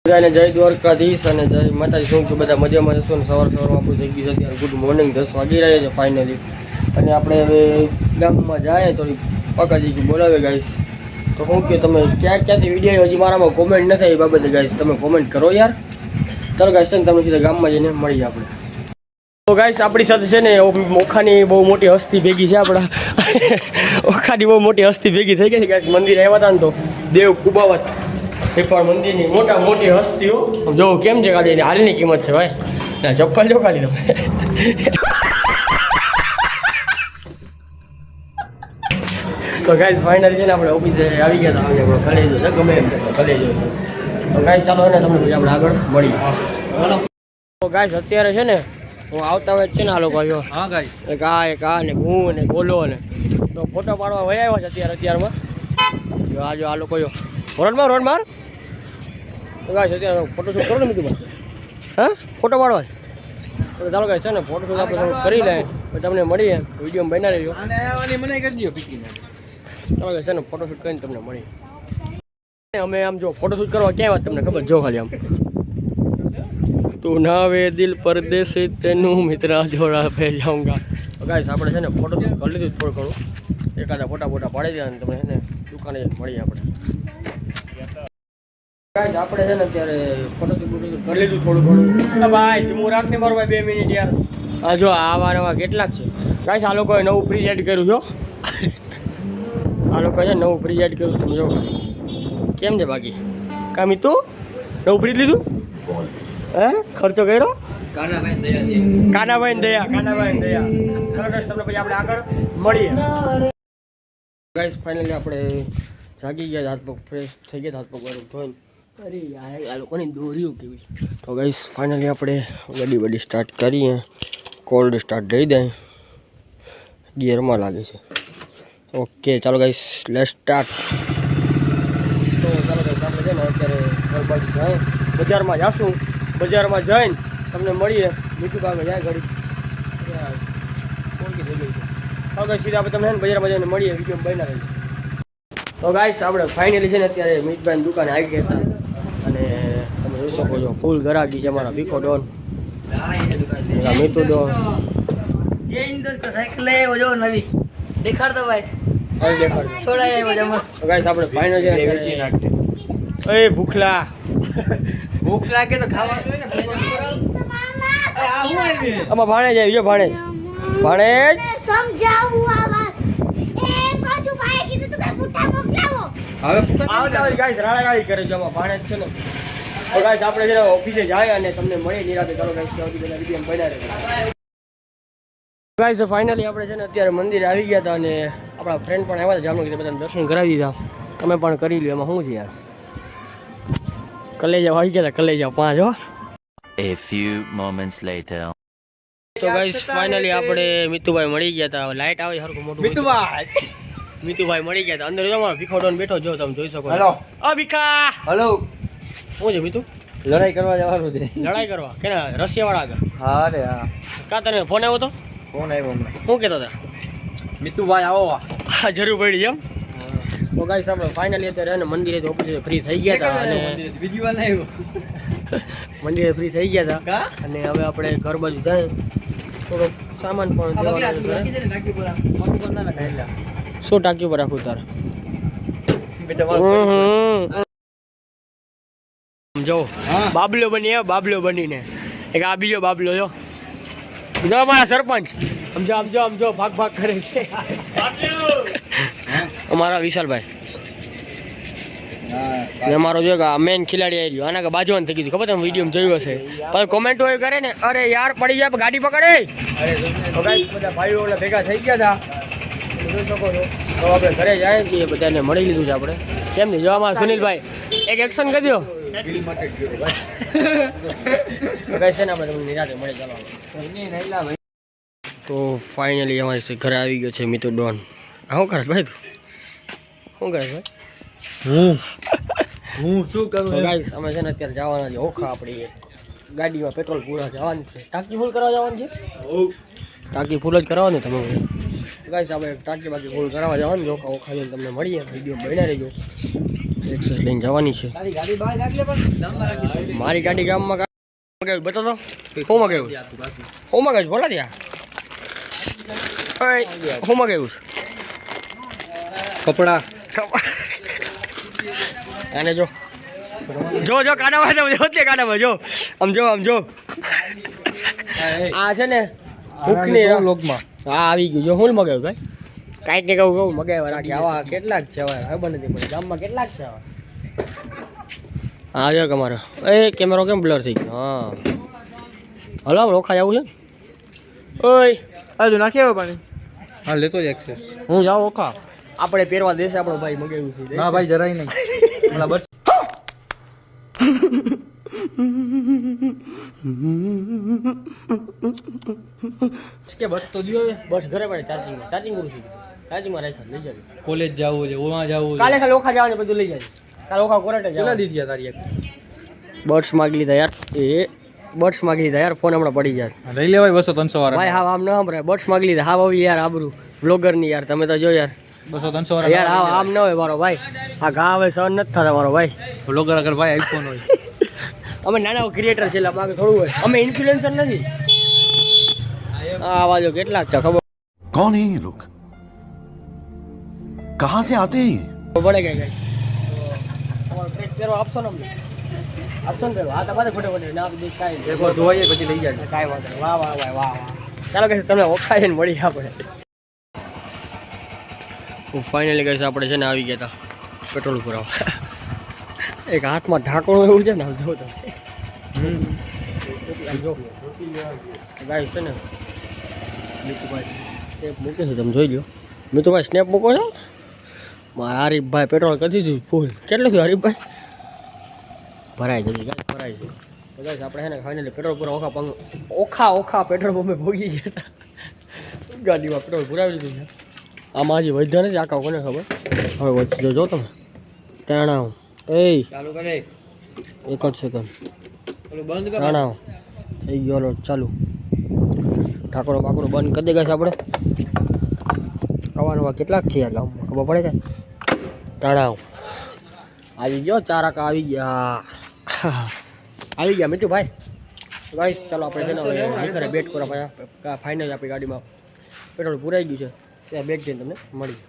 બધાને જય દ્વારકાધીશ અને જય માતાજી. શું કે બધા મજામાં જશો ને સવારમાં આપણું થઈ ગયું છે અત્યારે ગુડ મોર્નિંગ 10 વાગી રહ્યા છે ફાઇનલી. અને આપણે હવે ગામમાં જાય થોડી પકાજી બોલાવે ગાઈશ. તો શું કે તમે ક્યાંથી વિડીયો હજી મારામાં કોમેન્ટ ન થાય એ બાબતે ગાઈશ તમે કોમેન્ટ કરો યાર. ચાલો ગાઈશ ને તમે સીધા ગામમાં જઈને મળીએ આપણે. તો ગાઈશ આપણી સાથે છે ને ઓખાની બહુ મોટી હસ્તી ભેગી છે આપણા. ઓખાની બહુ મોટી હસ્તી ભેગી થઈ ગઈ છે ગાઈશ. મંદિર આવ્યા હતા ને તો દેવ કુબાવત એ પણ મંદિરની મોટી હસ્તીઓ જો કેમ છે ખાલી હાલની કિંમત છે ભાઈ. ના ચપ્પલ જો ખાલી તમે. તો ગાઈસ ફાઇનલી છે ને આપણે ઓફિસે આવી ગયા હતા. આપણે કલેજો છે ગમે એમ કલેજો. તો ગાઈસ ચાલો ને તમને પછી આપણે આગળ મળીએ. તો ગાઈસ અત્યારે છે ને હું આવતા હોય છે ને આ લોકો આવ્યો. હા ગાઈસ એક આ ને હું ને બોલો ને તો ફોટો પાડવા વહી આવ્યા છે અત્યારમાં. જો આ લોકો જો રોડ માર તો ગાઈસ અત્યારે ફોટોશૂટ કરો ને મીઠું હા ફોટો પાડવા તો ચાલો ગાઈસ છે ને ફોટોશૂટ આપણે કરી લે પછી તમને મળીએ વિડીયો બના રહેજો. મને કરી દો ચાલો ગાઈસ છે ને ફોટોશૂટ કરીને તમને મળીએ. અમે આમ જો ફોટોશૂટ કરવા ક્યાં વાત તમને ખબર જો ખાલી આમ તું નાવે દિલ પરદેશી તેનું મિત્ર જોડા પે જાઉંગા. તો ગાઈસ આપણે છે ને ફોટોશૂટ કરી લીધું થોડું ઘણું એકાદા ફોટા પાડી દે અને તમને છે ને દુકાને મળીએ આપણે. આપણે છે ને અત્યારે ફોટોશૂટ કરી લીધું થોડું ઘણું. ભાઈ હું રાખ ને મારો ભાઈ 2 મિનિટ યાર. હા જો આવા કેટલાક છે ગાઈસ. આ લોકોએ નવું ફ્રીજ એડ કર્યું છો. આ લોકોએ છે નવું ફ્રીજ એડ કર્યું તમે જો કેમ છે બાકી કામ તું નવું ફ્રીજ લીધું હે ખર્ચો કર્યો કાનાભાઈ દયા. તમને પછી આપણે આગળ મળીએ. ગાઈસ ફાઇનલી આપણે જાગી ગયા હાથ પગ ફ્રેશ થઈ ગયા હાથ પગ વાળું ધોઈને. અરે યાર આ લોકોની દોરીઓ કેવી. તો ગાઈસ ફાઇનલી આપણે ગાડી સ્ટાર્ટ કરીએ. કોલ્ડ સ્ટાર્ટ દઈ દઈએ ગિયરમાં લાગે છે. ઓકે ચાલો ગાઈસ લેટ્સ સ્ટાર્ટ. તો ચાલો ગાઈસ આપણે છે ને અત્યારે ઘર બાજુ જાય બજારમાં જાશું. બજારમાં જઈને તમને મળીએ. મીઠું કાગળ જાય ઘડી કોલકી થઈ ગઈ છે. ચાલો ગાઈસ સીધા આપણે તમને બજારમાં જઈને મળીએ વિડીયો બના રહીએ. તો ગાઈસ આપણે ફાઇનલી છે ને અત્યારે મીઠભાઈની દુકાને આવી ગયા હતા અને તમે જોઈ શકો છો ફૂલ ગરાગી છે અમારા ભીખો ડોન મીઠું ડોન. નવી દેખાડતો ભાઈ છોડાય આવ્યો જમા. તો ગાઈસ આપણે ફાઇનલ છે એ ભૂખલા લાગે તો ખાવા જોઈએ ને. આમાં ભાણે જાય જો ભાણે સમજાવું આ વાત એ કોચુ ભાઈ કીધું તું કે પુઠ્ઠા મોકલાવો હવે આવતા ગાઈસ રાડાગાડી કરે છે આમાં ભાણે છે ને. તો ગાઈસ આપણે છે ઓફિસે જાય અને તમને મળી નિરાતે. ચાલો ગાઈસ ત્યાંથી બધા વિડીયો બના રહે. ગાઈસ ફાઇનલી આપણે છે ને અત્યારે મંદિરે આવી ગયા હતા અને આપણા ફ્રેન્ડ પણ આવ્યા હતા જામનગર બધાને દર્શન કરાવી દીધા. તમે પણ કરી લ્યો એમાં શું છે યાર. કલેજા આવી ગયા હતા કલેજા 5 હો. A few moments later. તો ગાઈસ ફાઇનલી આપણે મિતુભાઈ મળી ગયા હતા. લાઈટ આવે હરખું મોટું મિતુભાઈ મળી ગયા હતા. અંદર જો અમારો ભીખો ડોન બેઠો જો તમે જોઈ શકો. હેલો ઓ ભીખા હેલો. શું છે મિતુ? લડાઈ કરવા જવાનું છે. લડાઈ કરવા કેના રશિયાવાળા આગળ? હા રે હા. કા તને ફોન આવ્યો તો? ફોન આવ્યો હમણાં. શું કહેતો હતા? મિતુભાઈ આવો. હા જરૂર પડી એમ. તો ગાઈસ આપણે ફાઇનલી અત્યારે ને મંદિરે ઓફિસે ફ્રી થઈ ગયા હતા અને બીજી વાર આવ્યો મંદિરે ફ્રી થઈ ગયા હતા અને હવે આપણે ઘર બાજુ જાય થોડો સામાન પણ શું ટાંકી પર રાખું તારે જો બાબલો બનીને એક આ બીજો બાબલો જો અમારા સરપંચ સમજો ભાગ કરે છે અમારા વિશાલભાઈ અમારો જો મેન ખિલાડી આવી રહ્યો. આના કે બાજુવાન થઈ ગયું ખબર તમે વિડીયો જોયું હશે. પછી કોમેન્ટો એ કરે ને અરે યાર પડી જાય ગાડી પકડે. તો ગાઈસ બધા ભાઈઓ ભેગા થઈ ગયા હતા જોઈ શકો છો. તો આપણે ઘરે જાય છીએ બધાને મળી લીધું છે આપણે. કેમ નહીં જોવામાં સુનિલભાઈ એક એક્શન કરી દો. ગાઈસ છે ને આપણે તમને નિરાતે મળે ચાલો. તો ફાઇનલી અમારી ઘરે આવી ગયો છે મિતુ ડોન. શું કરે ભાઈ તું શું કરે ભાઈ? હું શું કરું ગાઈસ અમે છે ને અત્યારે જવાના છે ઓખા. આપણી ગાડીમાં પેટ્રોલ પૂરા જવાનું છે. ટાંકી ફૂલ કરવા જવાનું છે. ટાંકી ફૂલ જ કરાવવાનું તમે ગાઈસ આપણે ટાંકી બાકી ફૂલ કરાવવા જવાનું છે. ઓખા જઈને તમને મળીએ વિડીયો બના રહેજો. એક્સેસ લઈને જવાની છે. તારી ગાડી બહાર કાઢ લે પણ ગામમાં રાખી. મારી ગાડી ગામમાં મગાવ્યું બતાવો તો શું મગાવ્યું શું મગાવ્યું બોલા ત્યાં શું મગાવ્યું કપડા અને જો જો જો કાઢામાં જો તે કાઢામાં જો આમ જો આ છે ને ભૂખની લોકમાં હા આવી ગયું જો હું મગાવ્યું ભાઈ કાંઈક ને કહું મગાવ્યા રાખી આવા કેટલાક છે હવે ખબર નથી પણ ગામમાં કેટલાક છે આવા હા જો તમારો એ કેમેરો કેમ બ્લર થઈ ગયો હા હલો રોખા જવું છે ઓય આ જો નાખી આવ્યો પાણી હા લેતો જ એક્સેસ હું જાઉં ઓખા આપણે પહેરવા દેશે આપણો ભાઈ મગાવ્યું છે ના ભાઈ જરાય નહીં બરાબર કે બસ તો દિયો બસ ઘરે પડે ચાર્જિંગ કરું છું ચાર્જિંગમાં રાખ્યા લઈ જાય કોલેજ જવું છે ઓમાં જવું કાલે ખાલી ઓખા જવાનું બધું લઈ જાય કાલે ઓખા કોરેટે કેટલા જવાનું દીધી તારી એક બર્ડ્સ માગી લીધા યાર એ બર્ડ્સ માગી લીધા યાર ફોન હમણાં પડી જાય લઈ લેવાય 200-300 વાળા ભાઈ હા આમ ન સાંભળાય બર્ડ્સ માગી લીધા હા આવી યાર આબરું બ્લોગરની યાર તમે તો જો યાર 200-300 વાળા યાર હા આમ ન હોય મારો ભાઈ આ ઘા હવે સહન નથી થતા મારો ભાઈ બ્લોગર અગર ભાઈ આઈફોન હોય અમે નાના ક્રિએટર છે એટલે માગે થોડું હોય અમે ઇન્ફ્લુએન્સર નથી આ આવાજો કેટલાક છે ખબર कौन है ये लोग कहां से आते हैं ये પડે ગઈ તમારો ટ્રેક પહેરો આપશો ને અમને આપશો ને પહેરો હા તમારે ફોટો ના આપી દઈશ કાંઈ એકવાર ધોવાઈએ પછી લઈ જાય કાંઈ વાંધો નહીં. વાહ વાહ વાહ વાહ વાહ ચાલો કે તમને ઓખાય ને મળી આપણે ફાઇનલી કહીશ આપણે છે ને આવી ગયા હતા પેટ્રોલ પુરાવા એક હાથમાં ઢાંકણું એવું છે ને આમ જો તમે આમ જો ગાઈસ છે ને મીતુભાઈ સ્નેપ મૂકે છે તમે જોઈ લો મીતુભાઈ સ્નેપ મૂકો છો મારા હરીફભાઈ પેટ્રોલ કરી દીધું ફૂલ કેટલું થયું હરીફભાઈ ભરાઈ જશે ગાઈસ ભરાઈ છે તો ગાઈસ આપણે છે ને ફાઇનલી પેટ્રોલ પૂરા ઓખા પેટ્રોલ પંપે ભોગી ગયા હતા ગાડીમાં પેટ્રોલ પુરાવી દીધું છે આમાં હજી વધ્યા નથી આખા કોને ખબર હવે વધશે જો તમે ટાણા એ ચાલુ કરે એક જ સેકન્ડ ઓલું બંધ કર ટાણા થઈ ગયો હાલો ચાલુ ઠાકોરો બાકોરો બંધ કરી દે ગાઈસ આપણે આવવાના કેટલાક છે યાર ગામમાં ખબર પડે કે ટાણા આવી ગયો ચાર આકા આવી ગયા મીઠુભાઈ ગાઈસ ચાલો આપણે છે ને હવે નીકળે બેટ કરવા પાછા ફાઇનલ આપણી ગાડીમાં પેટ્રોલ પુરાઈ ગયું છે ત્યાં બેટ જઈને તમને મળી